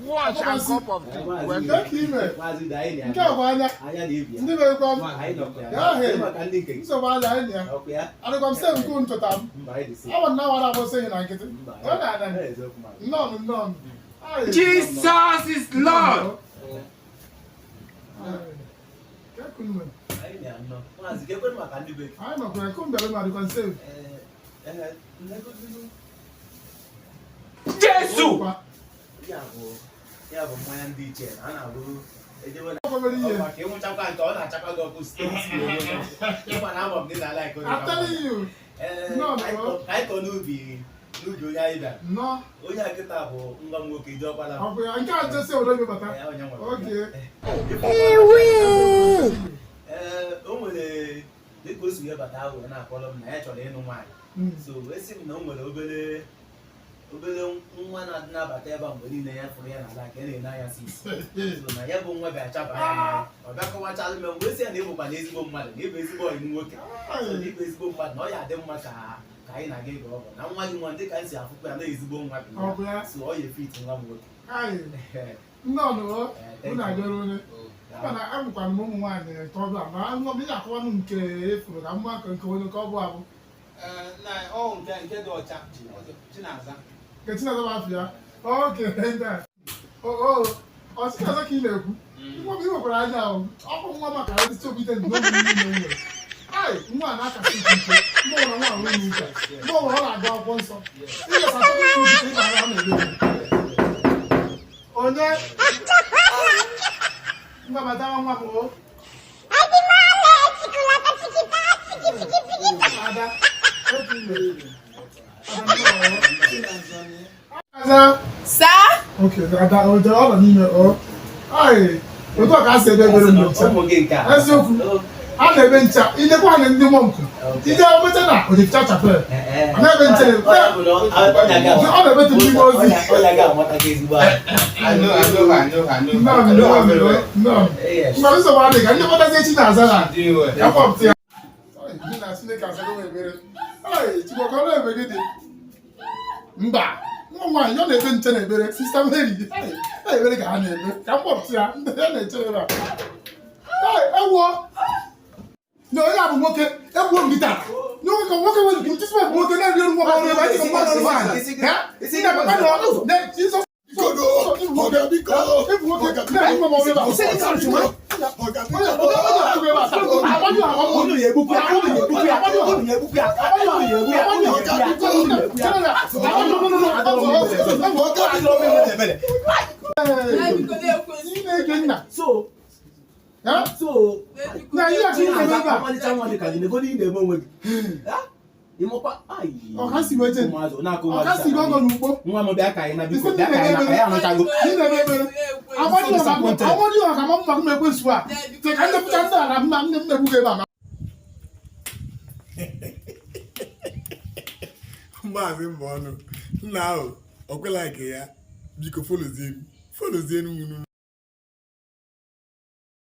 wash and cup of tea. Nke a bụ anya ndị na-ekwe m ya ahụ nsogbu anya anyị ya adịkwa m se nke ntụta m awọ na awara agbụsịghị na nkịtị ọ na-ada nnọọ Jesus is Lord. anyị nọkwara kụmbere ma dịkwa nse Jesus. Ya bụ mmanya ndị iche a na-abụ ejewe na ọkọbere ihe maka ịnwụchakwa nke ọ na-achakwa gị ọkụ steeti ịgba na abọ m dị n'ala iko I'm telling you anyị kọ n'ubi onye anyị bịara nnọọ onye a kịta bụ nwa m nwoke ije ọkpala ọ bụ ya nke a jesi obodo mebata oge o nwere dịka o si wee bata ahụ na-akpọrọ m na ya chọrọ ịnụ nwaanyị so wee sị m na o nwere obere nwa na-adị nabata ebe a mgbe niile ya fụrụ ya n'ala ka a na-ene anya sisi so na ya bụ nwa bịa chaba anya ọ bịa kọwachalụ m mgbe si ya na ịbụkwa na ezigbo mmadụ na ịbụ ezigbo ọyị nwoke so na ịbụ ezigbo mmadụ na ọ ya adị mma ka anyị na-aga ịga ọgọ na nwa gị nwa ndị ka m si afụkwa ya na ezigbo nwa bụ ya so ọ ya efit nwa m nwoke nnọọ unu agara onye mana amụkwara m ụmụ nwaanyị nke ọbụla ma nwa m akọwanụ nke efuru ka mma nke onye nke ọ bụ abụ nke dị ọcha Chinaza. nke Chinaza bụ afọ ya oke Chinaza ka ị na-ekwu nwa m iwekwara anya ahụ ọkụ nwa maka ndị obite n'oge niile nwere nwa na-akasị ike mgbe ọbụla nwa nwere n'uche mgbe ọbụla ọ na-agụ akwụkwọ nsọ ihe satọdee ịba ha na-eme onye mbabata nwa m o ada Ada Sir? Okay, ada ọ nọ n'ime ọ otu ọ ka a si ebe ebere ncha eziokwu a na-ebe ncha idekwa ha na ndị mọnkụ ije omete na odificha chapel a na-ebe nche ọ na-ebete n'ime ozi mgbe nsogbu adịghị ka ndị kpọtazi echi na-aza na ya kpọpụta ya na Chineke azago m ebere chikwaka ọrụ ebe gị dị mba nwa nwaanyị ọ na-ebe nche na ebere sista Mary na-ebere ka ha na-ebe ka m kpọpụta ya ndị ya na-eche ebe a ewuo na onye a bụ nwoke egbuo m gị taa nwoke ka nwoke nwere ike ntụsị bụ nwoke na-eri ọrụ nwa ọrụ ebe anyị ka mmadụ nwaanyị isi na papa na ọrụ na-esi nwa m bịa ka anyị na biko bịa ka anyị na ya anụchago maazị mbọ ọnụ nna ahụ ọ kwela nke ya biko folozienu